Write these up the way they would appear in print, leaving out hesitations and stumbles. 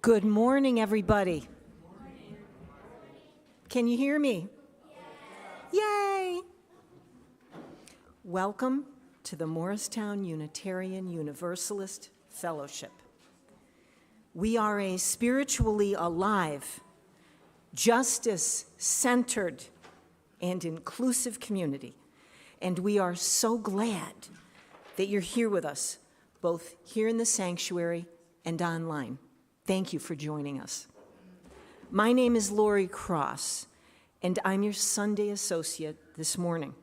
Good morning, everybody. Can you hear me? Yay! Welcome to the Morristown Unitarian Universalist Fellowship. We are a spiritually alive, justice-centered, and inclusive community, and we are so glad that you're here with us, both here in the sanctuary and online. Thank you for joining us. My name is Lori Cross, and I'm your Sunday associate this morning.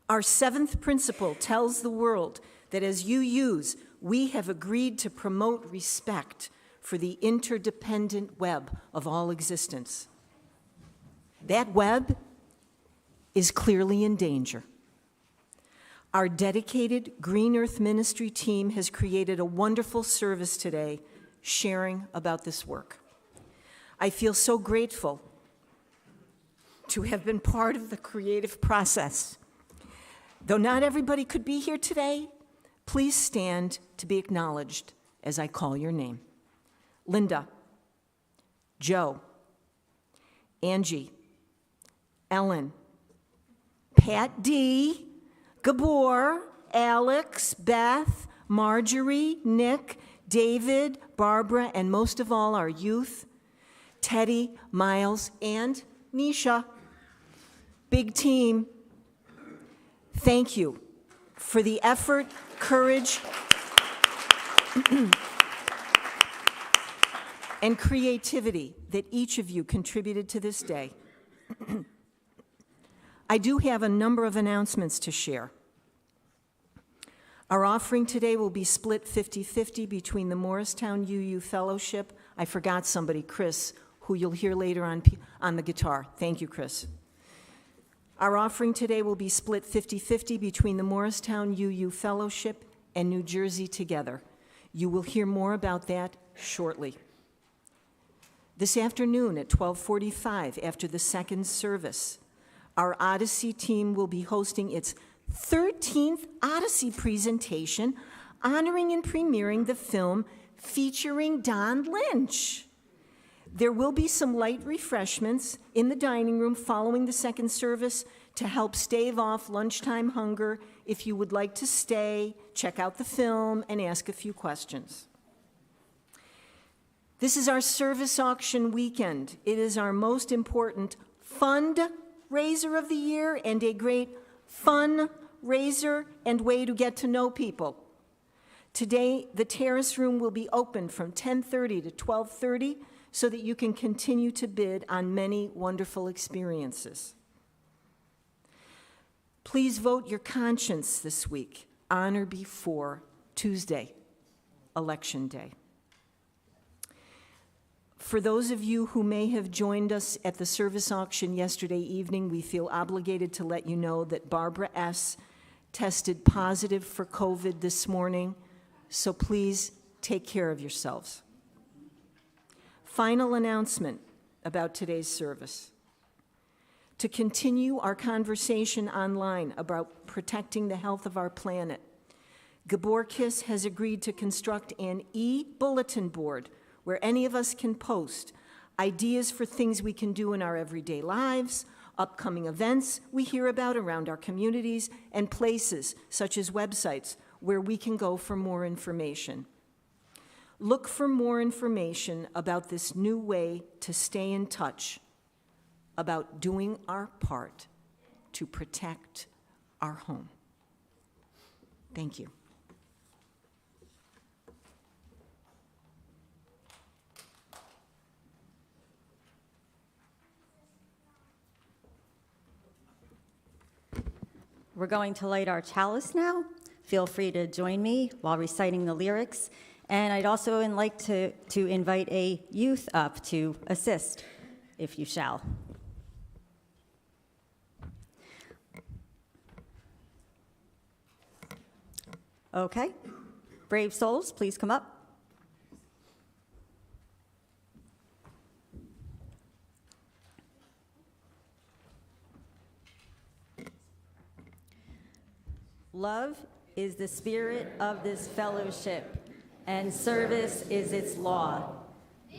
Our seventh principle tells the world that as UUs, we have agreed to promote respect for the interdependent web of all existence. That web is clearly in danger. Our dedicated Green Earth Ministry team has created a wonderful service today sharing about this work. I feel so grateful to have been part of the creative process. Though not everybody could be here today, please stand to be acknowledged as I call your name. Linda, Joe, Angie, Ellen, Pat D., Gabor, Alex, Beth, Marjorie, Nick, David, Barbara, and most of all our youth, Teddy, Miles, and Nisha. Big team. Thank you for the effort, courage, and creativity that each of you contributed to this day. I do have a number of announcements to share. Our offering today will be split 50-50 between the Morristown UU Fellowship. I forgot somebody, Chris, who you'll hear later on the guitar. Thank you, Chris. Our offering today will be split 50-50 between the Morristown UU Fellowship and New Jersey Together. You will hear more about that shortly. This afternoon at 12:45, after the second service, our Odyssey team will be hosting its 13th Odyssey presentation, honoring and premiering the film featuring Don Lynch. There will be some light refreshments in the dining room following the second service to help stave off lunchtime hunger if you would like to stay, check out the film, and ask a few questions. This is our service auction weekend. It is our most important fundraiser of the year and a great fundraiser and way to get to know people. Today, the terrace room will be open from 10:30 to 12:30 so that you can continue to bid on many wonderful experiences. Please vote your conscience this week, on or before Tuesday, Election Day. For those of you who may have joined us at the service auction yesterday evening, we feel obligated to let you know that Barbara S. tested positive for COVID this morning, so please take care of yourselves. Final announcement about today's service. To continue our conversation online about protecting the health of our planet, Gaborkis has agreed to construct an e-bulletin board where any of us can post ideas for things we can do in our everyday lives, upcoming events we hear about around our communities, and places such as websites where we can go for more information. Look for more information about this new way to stay in touch, about doing our part to protect our home. Thank you. We're going to light our chalice now. Feel free to join me while reciting the lyrics. And I'd also like to invite a youth up to assist, if you shall. Okay. Brave souls, please come up. Love is the spirit of this fellowship. and service is its law.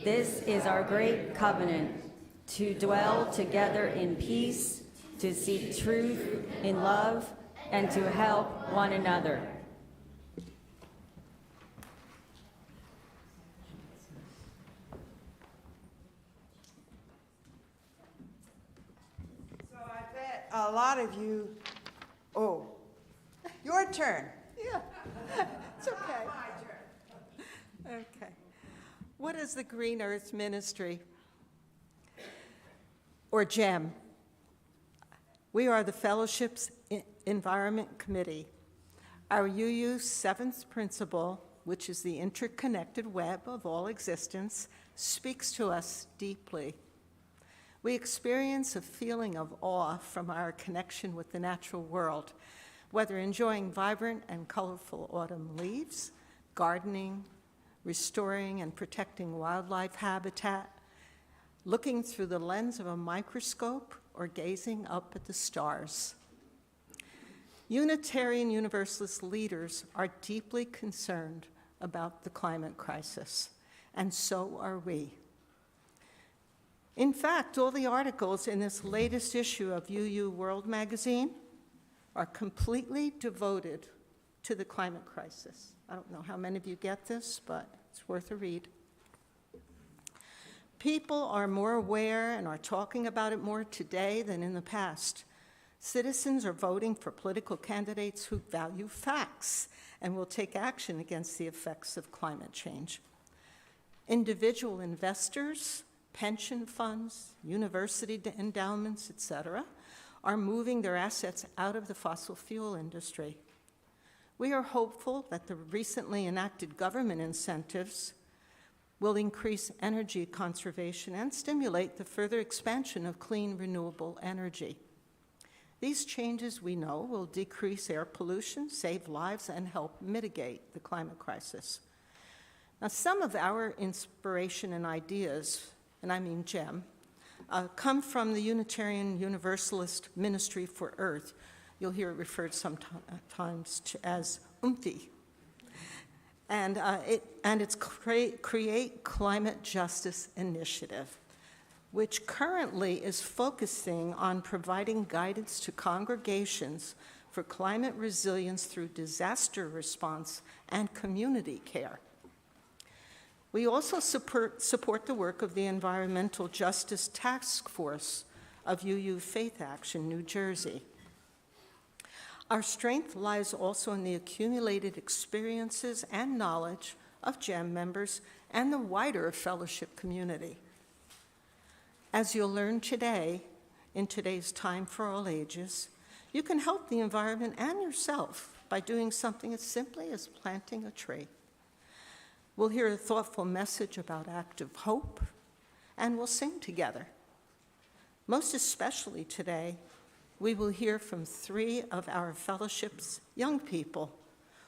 This is our great covenant, to dwell together in peace, to seek truth in love, and to help one another. So I bet a lot of you, oh, your turn. Yeah, it's okay. Okay. What is the Green Earth Ministry, or GEM? We are the Fellowship's Environment Committee. Our UU seventh principle, which is the interconnected web of all existence, speaks to us deeply. We experience a feeling of awe from our connection with the natural world, whether enjoying vibrant and colorful autumn leaves, gardening, restoring and protecting wildlife habitat, looking through the lens of a microscope, or gazing up at the stars. Unitarian Universalist leaders are deeply concerned about the climate crisis, and so are we. In fact, all the articles in this latest issue of UU World magazine are completely devoted to the climate crisis. I don't know how many of you get this, but it's worth a read. People are more aware and are talking about it more today than in the past. Citizens are voting for political candidates who value facts and will take action against the effects of climate change. Individual investors, pension funds, university endowments, etc., are moving their assets out of the fossil fuel industry. We are hopeful that the recently enacted government incentives will increase energy conservation and stimulate the further expansion of clean, renewable energy. These changes, we know, will decrease air pollution, save lives, and help mitigate the climate crisis. Now, some of our inspiration and ideas, and I mean GEM, come from the Unitarian Universalist Ministry for Earth. You'll hear it referred sometimes as UMTI. And its Create Climate Justice Initiative, which currently is focusing on providing guidance to congregations for climate resilience through disaster response and community care. We also support the work of the Environmental Justice Task Force of UU Faith Action, New Jersey. Our strength lies also in the accumulated experiences and knowledge of GEM members and the wider fellowship community. As you'll learn today, in today's Time for All Ages, you can help the environment and yourself by doing something as simply as planting a tree. We'll hear a thoughtful message about active hope, and we'll sing together. Most especially today, we will hear from 3 of our fellowship's young people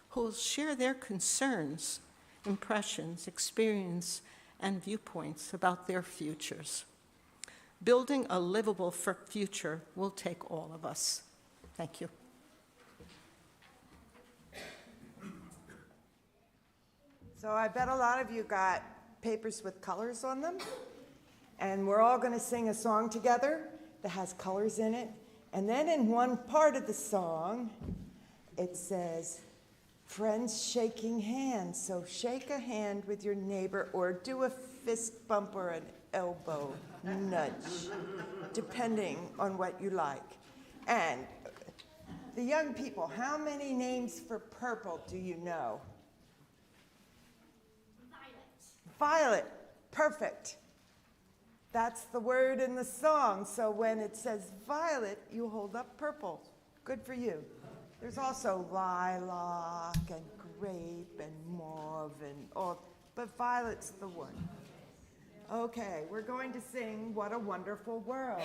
who will share their concerns, impressions, experience, and viewpoints about their futures. Building a livable future will take all of us. Thank you. So I bet a lot of you got papers with colors on them, and we're all going to sing a song together that has colors in it. And then in one part of the song, it says, friends shaking hands. So shake a hand with your neighbor or do a fist bump or an elbow nudge, depending on what you like. And the young people, how many names for purple do you know? Violet, perfect. That's the word in the song. So when it says violet, you hold up purple. Good for you. There's also lilac and grape and mauve and all, but violet's the one. Okay, we're going to sing What a Wonderful World.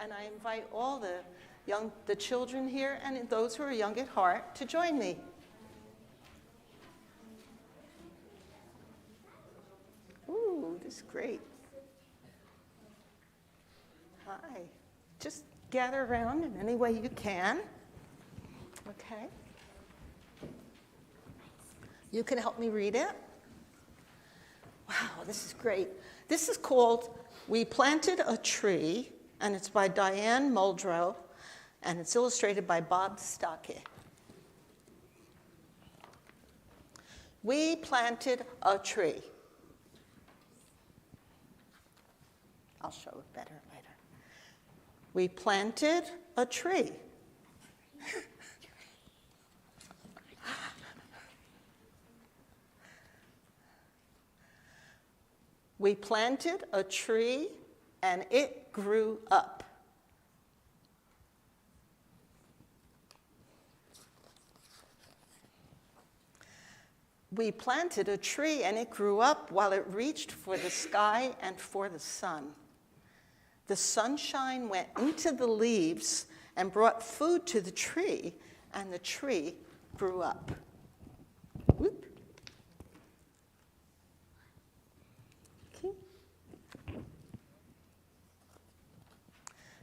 and I invite all the children here and those who are young at heart to join me. Ooh, this is great. Hi. Just gather around in any way you can. Okay. You can help me read it. Wow, this is great. This is called We Planted a Tree, and it's by Diane Muldrow, and it's illustrated by Bob Stockey. We planted a tree. I'll show it better later. We planted a tree. We planted a tree and it grew up. We planted a tree and it grew up while it reached for the sky and for the sun. The sunshine went into the leaves and brought food to the tree, and the tree grew up. Whoop. Okay.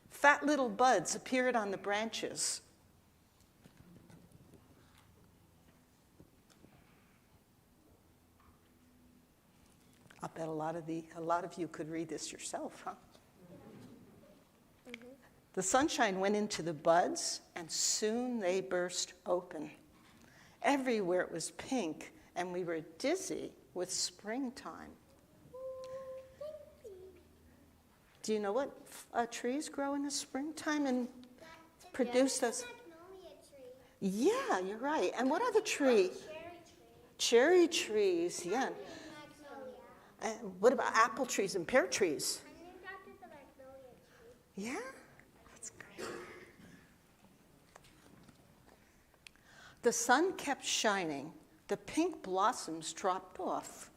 Fat little buds appeared on the branches. I bet a lot of you could read this yourself, huh? Mm-hmm. The sunshine went into the buds, and soon they burst open. Everywhere it was pink, and we were dizzy with springtime. Do you know what trees grow in the springtime and produce those? Yeah, you're right. And what other tree? Cherry trees, yeah. And what about apple trees and pear trees? Yeah, that's great. The sun kept shining. The pink blossoms dropped off.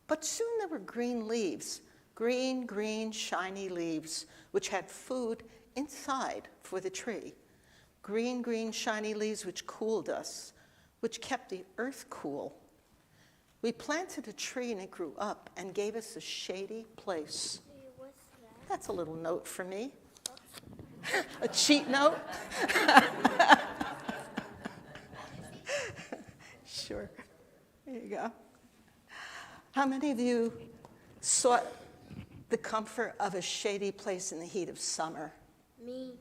But soon there were green leaves, green, shiny leaves, which had food inside for the tree. Green, shiny leaves which cooled us, which kept the earth cool. We planted a tree and it grew up and gave us a shady place. What's that? That's a little note for me. A cheat note? Sure. There you go. How many of you sought the comfort of a shady place in the heat of summer? Me.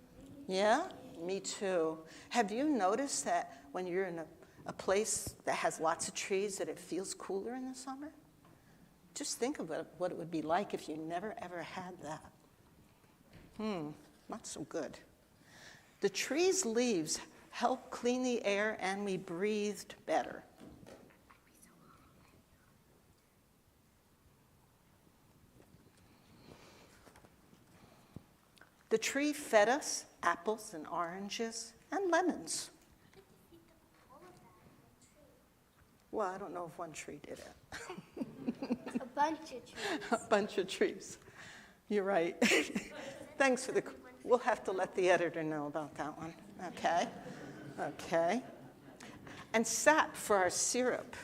Yeah? Me too. Have you noticed that when you're in a place that has lots of trees that it feels cooler in the summer? Just think of what it would be like if you never ever had that. Not so good. The tree's leaves helped clean the air and we breathed better. The tree fed us apples and oranges and lemons. Well, I don't know if one tree did it. A bunch of trees. A bunch of trees. You're right. Thanks for we'll have to let the editor know about that one. Okay. Okay. And sap for our syrup.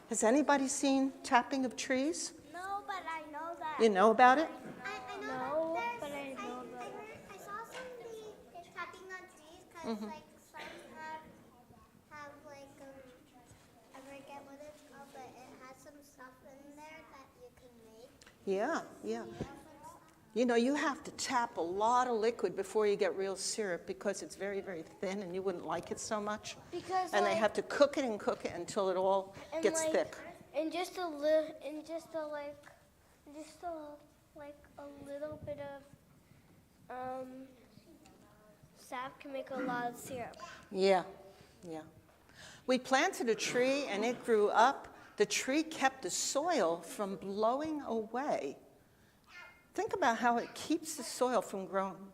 Has anybody seen tapping of trees? No, but I know that. You know about it? I know that but I know that. I saw somebody tapping on trees because like some have like I forget what it's called, but it has some stuff in there that you can make. Yeah. You know, you have to tap a lot of liquid before you get real syrup because it's very, very thin and you wouldn't like it so much. Because And they have to cook it until it all gets thick. And just a little, and just a little bit of sap can make a lot of syrup. Yeah. We planted a tree and it grew up. The tree kept the soil from blowing away. Think about how it keeps the soil from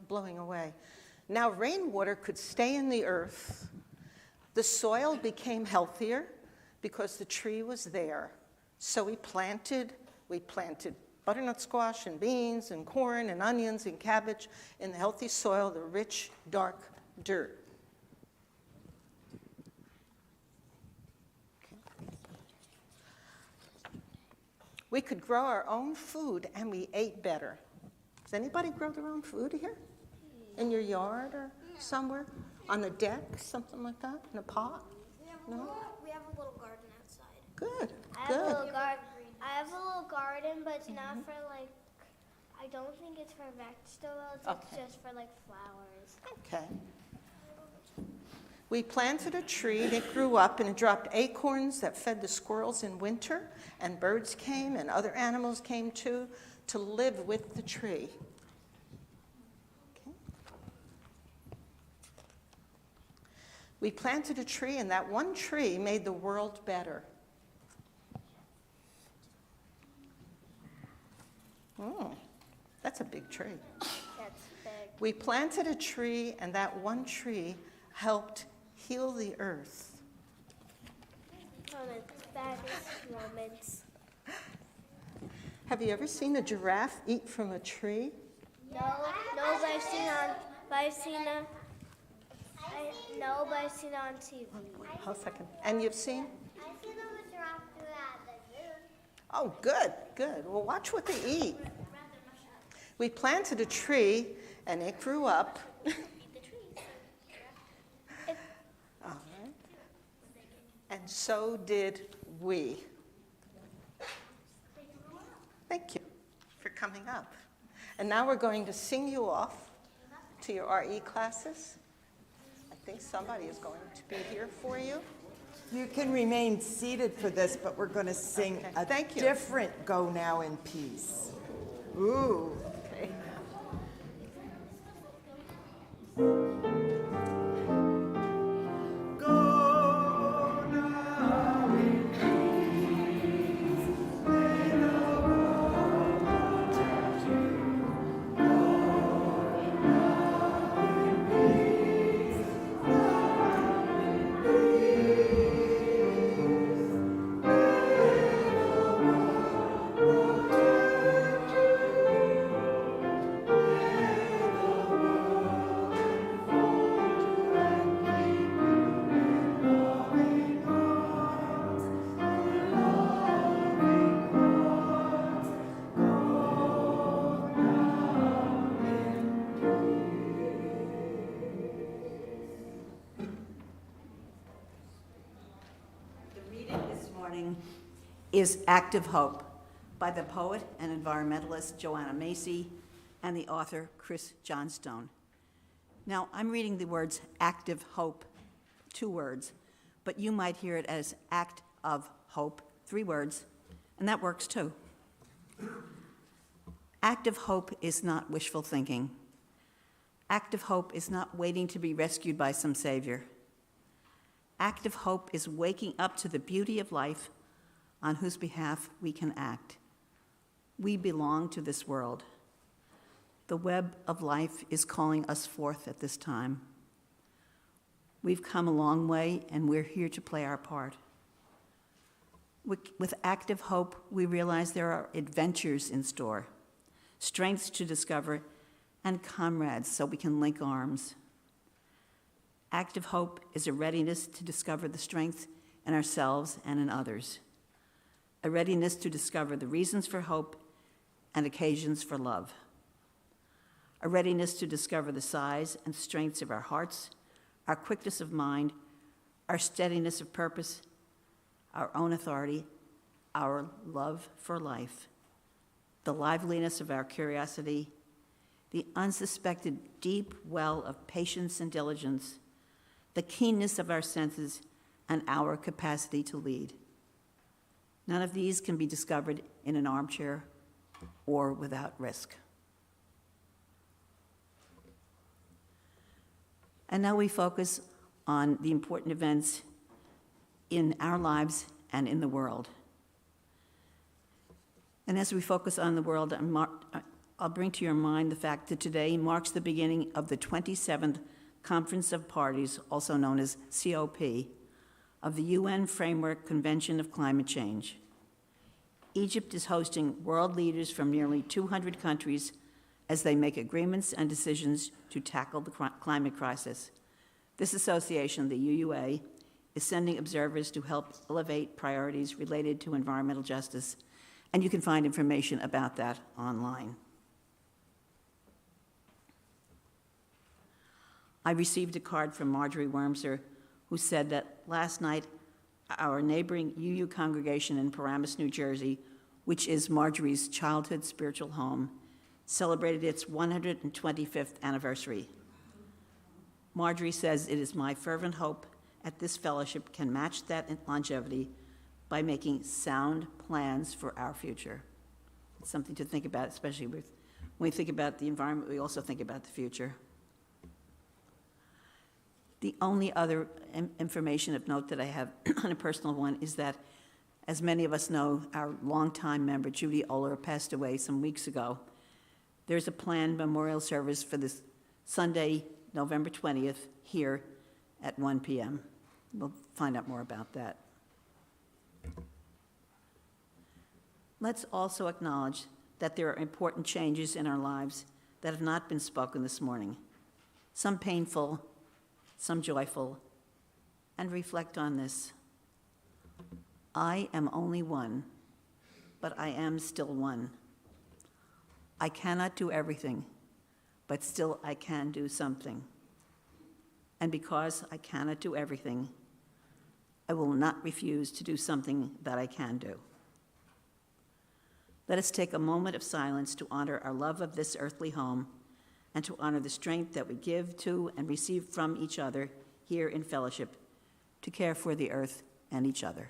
blowing away. Now rainwater could stay in the earth. The soil became healthier because the tree was there. So we planted butternut squash and beans and corn and onions and cabbage in the healthy soil, the rich, dark dirt. We could grow our own food and we ate better. Does anybody grow their own food here? In your yard or somewhere? On the deck, something like that? In a pot? No? We have a little garden outside. Good, I have a good. little garden. I have a little garden, but it's not for like. I don't think it's for vegetables. Okay. It's just for like flowers. Okay. We planted a tree and it grew up and it dropped acorns that fed the squirrels in winter, and birds came and other animals came too to live with the tree. Okay. We planted a tree and that one tree made the world better. That's a big tree. That's big. We planted a tree and that one tree helped heal the earth. One of the baddest moments. Have you ever seen a giraffe eat from a tree? No, but I've seen on. But I've seen a. No, but I've seen it on TV. Hold a second. And you've seen? I've seen a giraffe do it at the zoo. Oh, good, good. Well, watch what they eat. We planted a tree and it grew up. All right. And so did we. Thank you for coming up. And now we're going to sing you off to your RE classes. I think somebody is going to be here for you. You can remain seated for this, but we're going to sing Okay, a thank you. different Go Now in Peace. Ooh. Okay. Is Active Hope by the poet and environmentalist Joanna Macy and the author Chris Johnstone. Now, I'm reading the words active hope, 2 words, but you might hear it as act of hope, 3 words, and that works too. Active hope is not wishful thinking. Active hope is not waiting to be rescued by some savior. Active hope is waking up to the beauty of life on whose behalf we can act. We belong to this world. The web of life is calling us forth at this time. We've come a long way, and we're here to play our part. With active hope, we realize there are adventures in store, strengths to discover, and comrades so we can link arms. Active hope is a readiness to discover the strength in ourselves and in others, a readiness to discover the reasons for hope and occasions for love, a readiness to discover the size and strengths of our hearts, our quickness of mind, our steadiness of purpose, our own authority, our love for life, the liveliness of our curiosity, the unsuspected deep well of patience and diligence, the keenness of our senses, and our capacity to lead. None of these can be discovered in an armchair or without risk. And now we focus on the important events in our lives and in the world. And as we focus on the world, I'll bring to your mind the fact that today marks the beginning of the 27th Conference of Parties, also known as COP, of the UN Framework Convention of Climate Change. Egypt is hosting world leaders from nearly 200 countries as they make agreements and decisions to tackle the climate crisis. This association, the UUA, is sending observers to help elevate priorities related to environmental justice, and you can find information about that online. I received a card from Marjorie Wormser, who said that last night our neighboring UU congregation in Paramus, New Jersey, which is Marjorie's childhood spiritual home, celebrated its 125th anniversary. Marjorie says, "It is my fervent hope that this fellowship can match that longevity by making sound plans for our future." It's something to think about, especially when we think about the environment, we also think about the future. The only other information of note that I have on a personal one is that, as many of us know, our longtime member, Judy Oler, passed away some weeks ago. There's a planned memorial service for this Sunday, November 20th, here at 1 p.m. We'll find out more about that. Let's also acknowledge that there are important changes in our lives that have not been spoken this morning, some painful, some joyful, and reflect on this. I am only one, but I am still one. I cannot do everything, but still I can do something. And because I cannot do everything, I will not refuse to do something that I can do. Let us take a moment of silence to honor our love of this earthly home and to honor the strength that we give to and receive from each other here in fellowship to care for the earth and each other.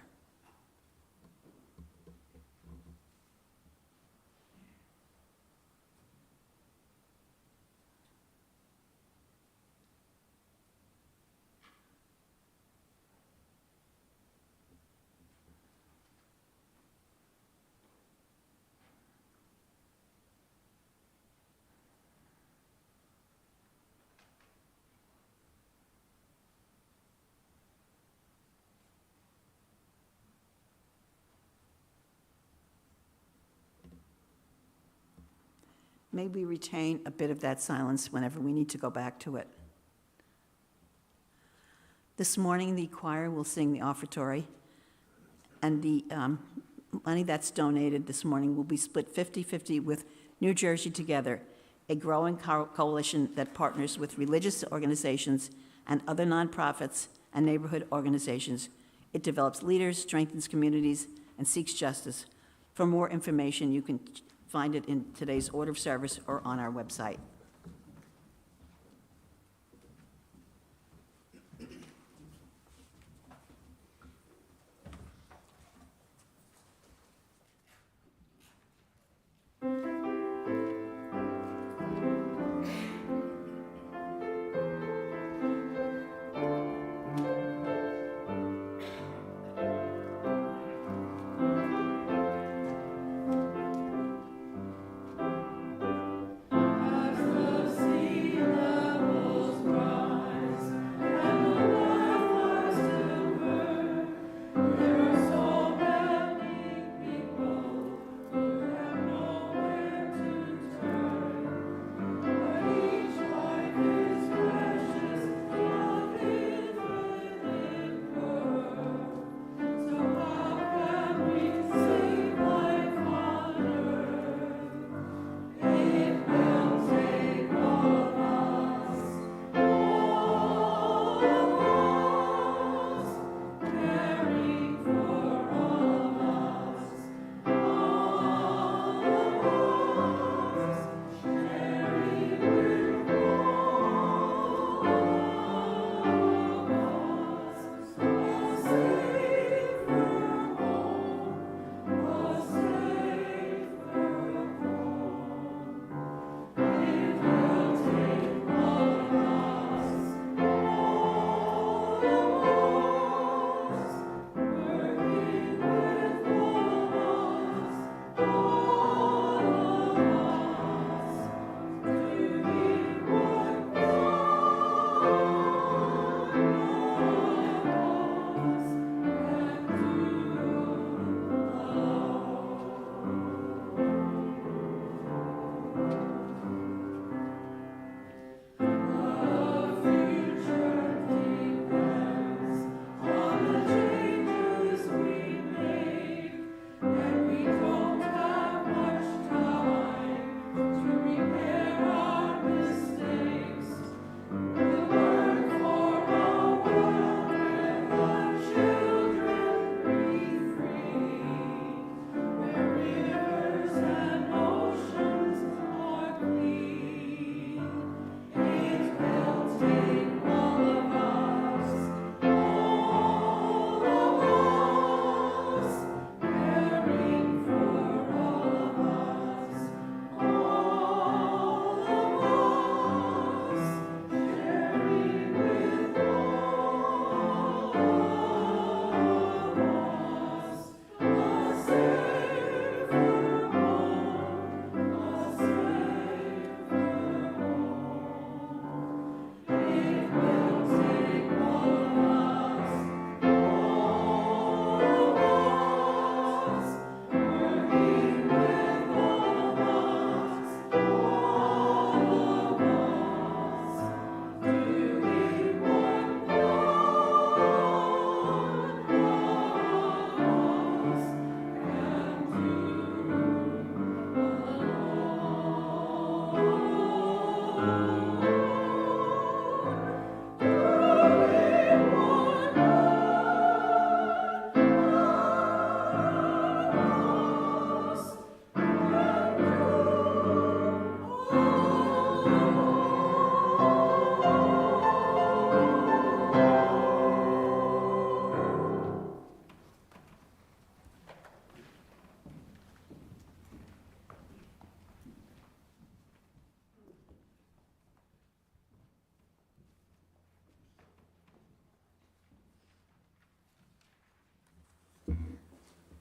May we retain a bit of that silence whenever we need to go back to it. This morning, the choir will sing the offertory, and the money that's donated this morning will be split 50-50 with New Jersey Together, a growing coalition that partners with religious organizations and other nonprofits and neighborhood organizations. It develops leaders, strengthens communities, and seeks justice. For more information, you can find it in today's order of service or on our website. As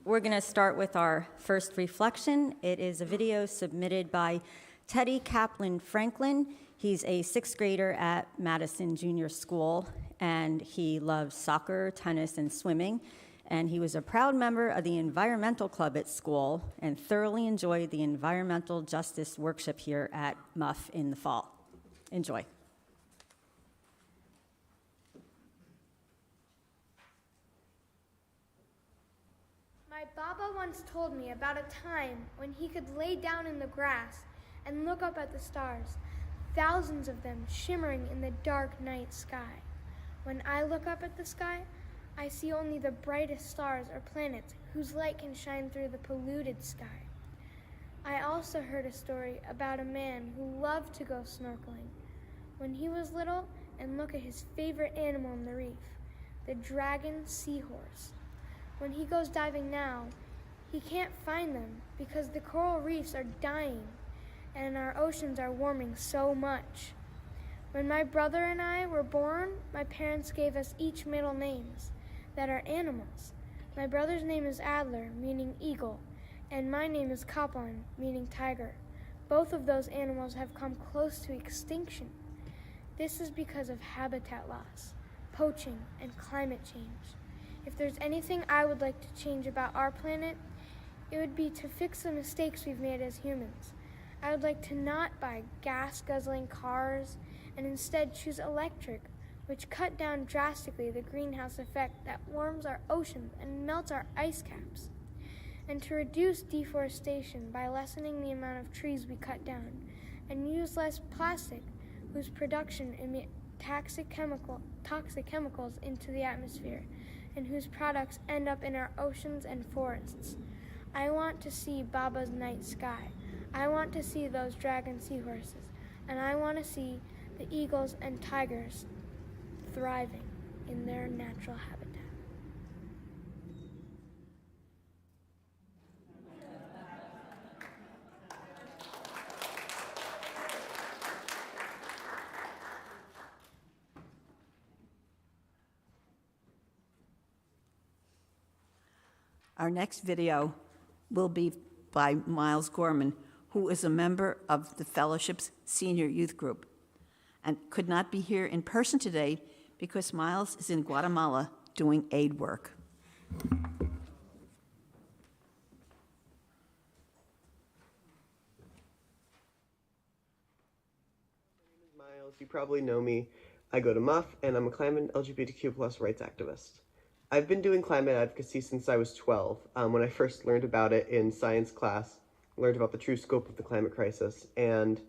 We're going to start with our first reflection. It is a video submitted by Teddy Kaplan Franklin. He's a sixth grader at Madison Junior School, and he loves soccer, tennis, and swimming. And he was a proud member of the environmental club at school and thoroughly enjoyed the environmental justice workshop here at MUF in the fall. Enjoy. My Baba once told me about a time when he could lay down in the grass and look up at the stars, thousands of them shimmering in the dark night sky. When I look up at the sky, I see only the brightest stars or planets whose light can shine through the polluted sky. I also heard a story about a man who loved to go snorkeling when he was little and look at his favorite animal in the reef, the dragon seahorse. When he goes diving now, he can't find them because the coral reefs are dying and our oceans are warming so much. When my brother and I were born, my parents gave us each middle names that are animals. My brother's name is Adler, meaning eagle, and my name is Kaplan, meaning tiger. Both of those animals have come close to extinction. This is because of habitat loss, poaching, and climate change. If there's anything I would like to change about our planet, it would be to fix the mistakes we've made as humans. I would like to not buy gas-guzzling cars and instead choose electric, which cut down drastically the greenhouse effect that warms our oceans and melts our ice caps, and to reduce deforestation by lessening the amount of trees we cut down, and use less plastic, whose production emit toxic chemicals into the atmosphere, and whose products end up in our oceans and forests. I want to see Baba's night sky. I want to see those dragon seahorses, and I want to see the eagles and tigers thriving in their natural habitat. Our next video will be by Miles Gorman, who is a member of the Fellowship's senior youth group and could not be here in person today because Miles is in Guatemala doing aid work. Miles, you probably know me. I go to MUF, and I'm a climate LGBTQ+ rights activist. I've been doing climate advocacy since I was 12, when I first learned about it in science class, learned about the true scope of the climate crisis, and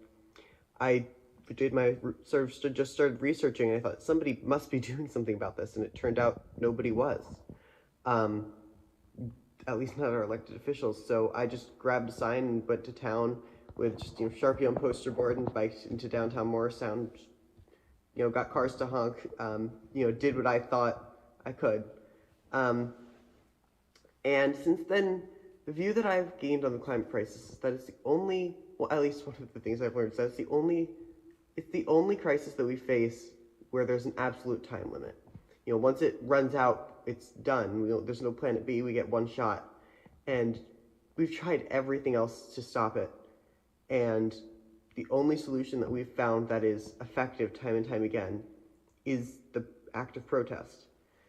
I did my just started researching, and I thought somebody must be doing something about this, and it turned out nobody was, at least not our elected officials. So I just grabbed a sign and went to town with just Sharpie on poster board and biked into downtown Morristown. Got cars to honk. Did what I thought I could. And since then, the view that I've gained on the climate crisis is that it's the only, well, at least one of the things I've learned is that it's the only crisis that we face where there's an absolute time limit. Once it runs out, it's done. There's no planet B, we get one shot. And we've tried everything else to stop it. And the only solution that we've found that is effective time and time again is the act of protest.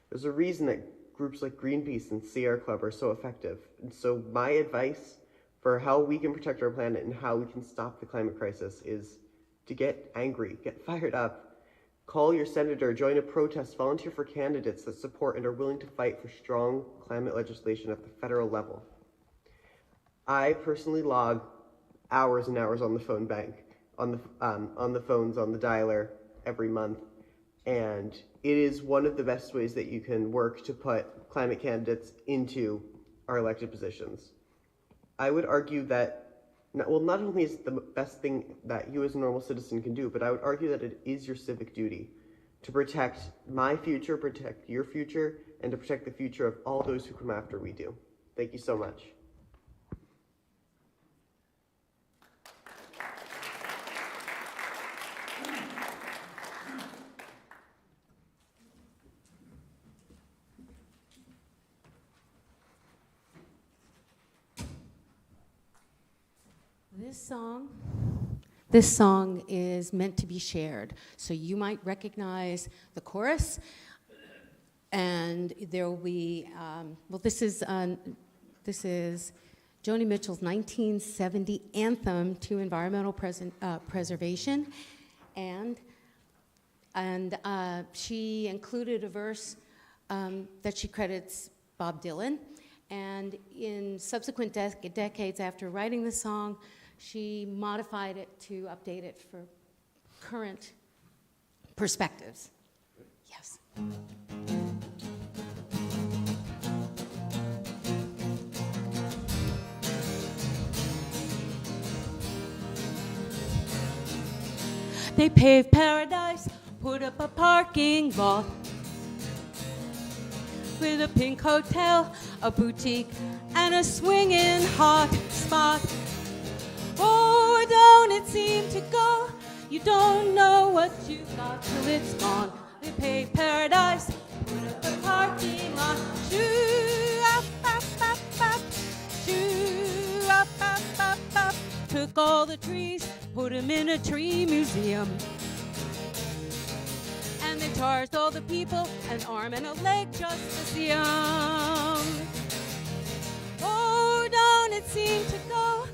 There's a reason that groups like Greenpeace and Sierra Club are so effective. And so my advice for how we can protect our planet and how we can stop the climate crisis is to get angry, get fired up, call your senator, join a protest, volunteer for candidates that support and are willing to fight for strong climate legislation at the federal level. I personally log hours and hours on the phone bank, on the phones, on the dialer every month, and it is one of the best ways that you can work to put climate candidates into our elected positions. I would argue that, not only is it the best thing that you as a normal citizen can do, but I would argue that it is your civic duty to protect my future, protect your future, and to protect the future of all those who come after we do. Thank you so much. This song is meant to be shared. So you might recognize the chorus, and there will be, this is Joni Mitchell's 1970 anthem to environmental preservation, and she included a verse that she credits Bob Dylan, and in subsequent decades after writing the song, she modified it to update it for current perspectives. Yes. They paved paradise, put up a parking lot with a pink hotel, a boutique, and a swinging hot spot. Oh, don't it seem to go? You don't know what you got till it's gone. They paved paradise, put up a parking lot. Shoo, up, up, up, up. Shoo, up, up, up, up. Took all the trees, put them in a tree museum. And they charged all the people an arm and a leg just to see them. Oh, don't it seem to go?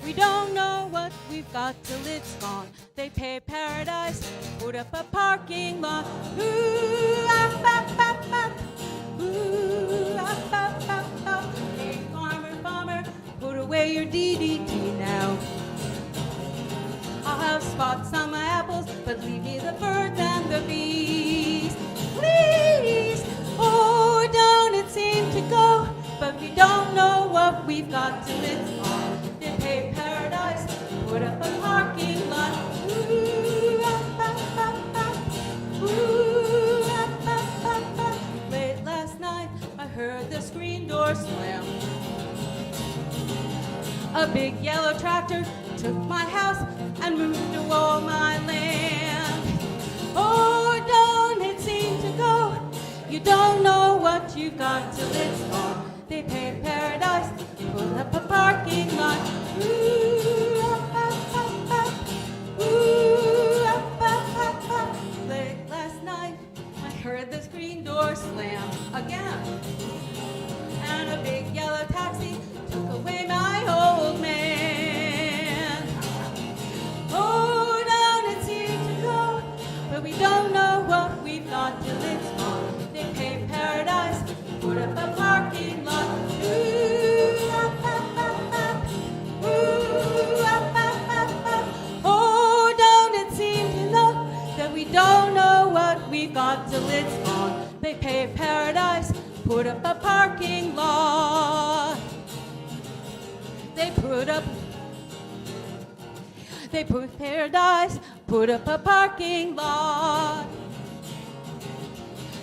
We don't know what we've got till it's gone. They paved paradise, put up a parking lot. Ooh, up, up, up, up. Ooh, up, up, up, up. Hey, farmer, farmer, put away your DDT now. I'll have spots on my apples, but leave me the birds and the bees. Please, oh, don't it seem to go? But we don't know what we've got till it's gone. They paved paradise, put up a parking lot. Ooh, up, up, up, up. Ooh, up, up, up, up. Late last night, I heard the screen door slam. A big yellow tractor took my house and moved to all my land. Oh, don't it seem to go? You don't know what you've got till it's gone. They paved paradise, put up a parking lot. Ooh, up, up, up, up. Ooh, up, up, up, up. Late last night, I heard the screen door slam again. And a big yellow taxi took away my old man. Oh, don't it seem to go? But we don't know what we've got till it's gone. They paved paradise, put up a parking lot. Ooh, up, up, up, up. Ooh, up, up, up, up. Oh, don't it seem to know that we don't know what we've got till it's gone. They paved paradise, put up a parking lot. They put paradise, put up a parking lot.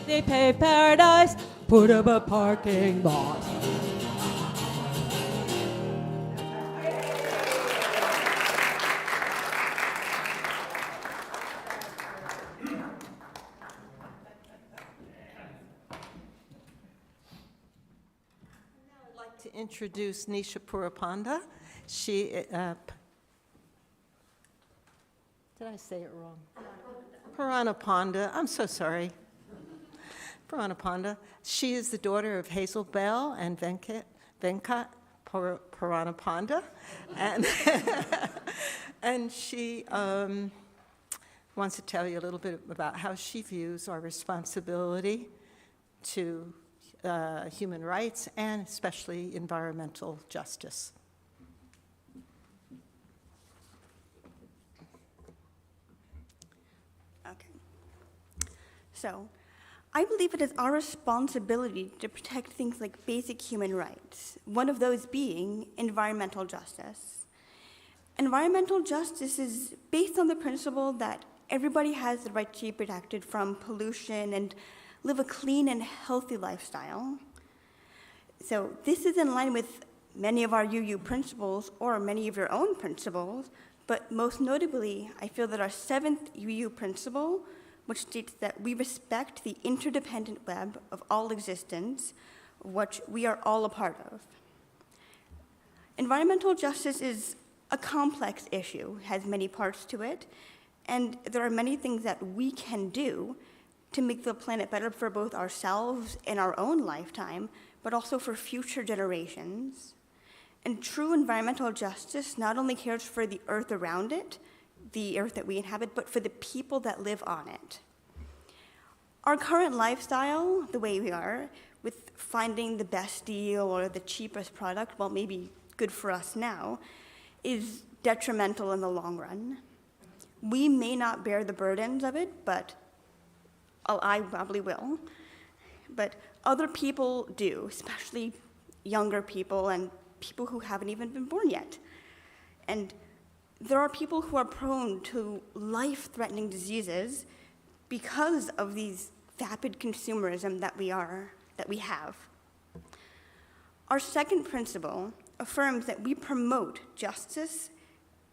They paved paradise, put up a parking lot. I'd like to introduce Nisha Purapanda. She, did I say it wrong? Puranaponda. I'm so sorry. Puranaponda. She is the daughter of Hazel Bell and Venkat Puranaponda. And she wants to tell you a little bit about how she views our responsibility to human rights and especially environmental justice. Okay. So, I believe it is our responsibility to protect things like basic human rights, one of those being environmental justice. Environmental justice is based on the principle that everybody has the right to be protected from pollution and live a clean and healthy lifestyle. So this is in line with many of our UU principles or many of your own principles, but most notably, I feel that our 7th UU principle, which states that we respect the interdependent web of all existence, which we are all a part of. Environmental justice is a complex issue, has many parts to it, and there are many things that we can do to make the planet better for both ourselves in our own lifetime, but also for future generations. And true environmental justice not only cares for the earth around it, the earth that we inhabit, but for the people that live on it. Our current lifestyle, the way we are, with finding the best deal or the cheapest product, well, maybe good for us now, is detrimental in the long run. We may not bear the burdens of it, but I probably will. But other people do, especially younger people and people who haven't even been born yet. And there are people who are prone to life-threatening diseases because of these vapid consumerism that we have. Our second principle affirms that we promote justice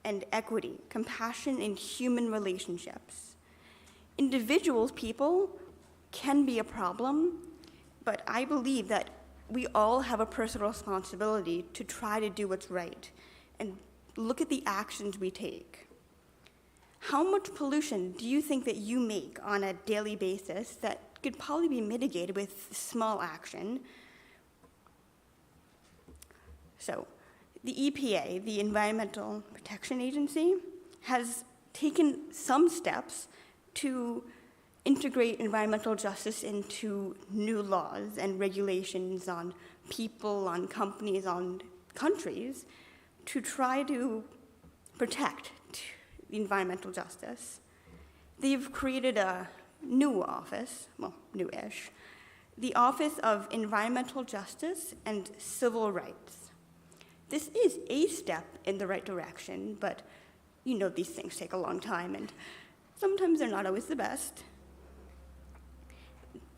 and equity, compassion in human relationships. Individuals, people, can be a problem, but I believe that we all have a personal responsibility to try to do what's right and look at the actions we take. How much pollution do you think that you make on a daily basis that could probably be mitigated with small action? So, the EPA, the Environmental Protection Agency, has taken some steps to integrate environmental justice into new laws and regulations on people, on companies, on countries, to try to protect the environmental justice. They've created a new office, well, new-ish, the Office of Environmental Justice and Civil Rights. This is a step in the right direction, but you know these things take a long time, and sometimes they're not always the best.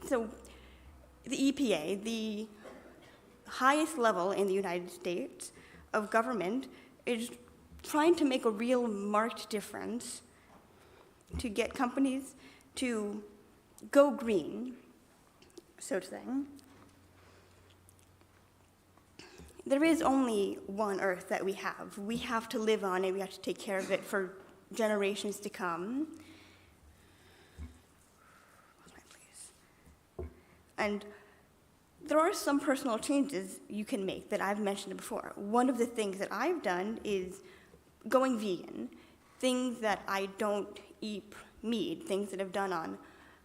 So the EPA, the highest level in the United States of government, is trying to make a real marked difference to get companies to go green, so to say. There is only one Earth that we have. We have to live on it. We have to take care of it for generations to come. And there are some personal changes you can make that I've mentioned before. One of the things that I've done is going vegan, things that I don't eat meat, things that I've done on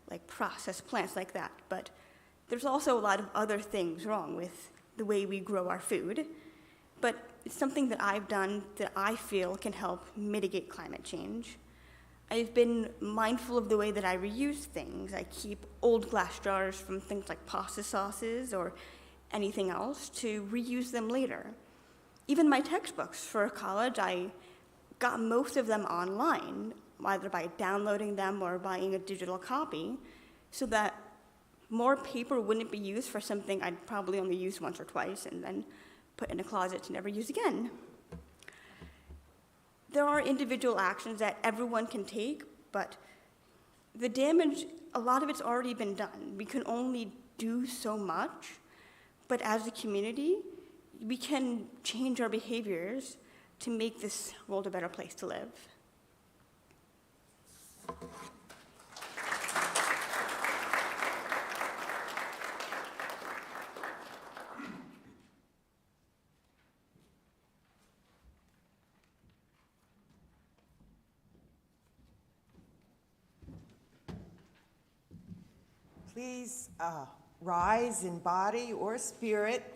like processed plants like that. But there's also a lot of other things wrong with the way we grow our food. But it's something that I've done that I feel can help mitigate climate change. I've been mindful of the way that I reuse things. I keep old glass jars from things like pasta sauces or anything else to reuse them later. Even my textbooks for college, I got most of them online, either by downloading them or buying a digital copy, so that more paper wouldn't be used for something I'd probably only use once or twice and then put in a closet to never use again. There are individual actions that everyone can take, but the damage, a lot of it's already been done. We can only do so much, but as a community, we can change our behaviors to make this world a better place to live. Please rise in body or spirit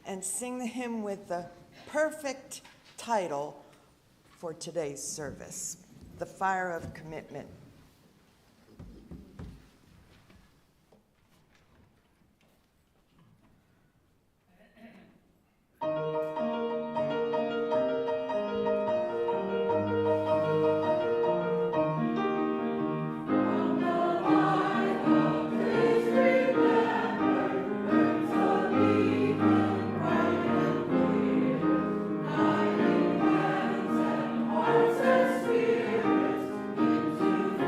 and sing the hymn with the perfect title for today's service, The Fire of Commitment. Into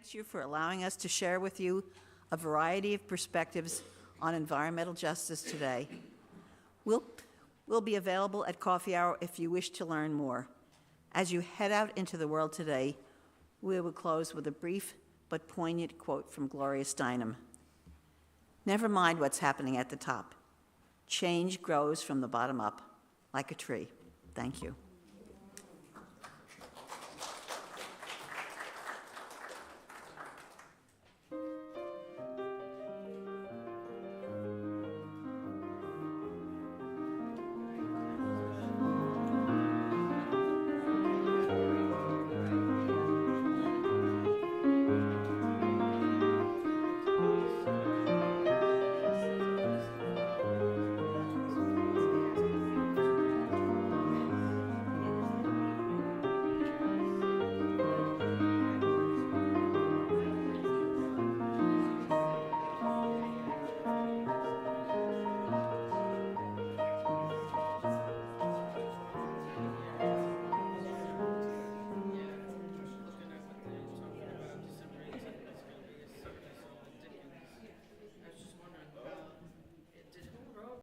thanks you for allowing us to share with you a variety of perspectives on environmental justice today. We'll be available at coffee hour if you wish to learn more. As you head out into the world today, we will close with a brief but poignant quote from Gloria Steinem. Never mind what's happening at the top. Change grows from the bottom up, like a tree. Thank you.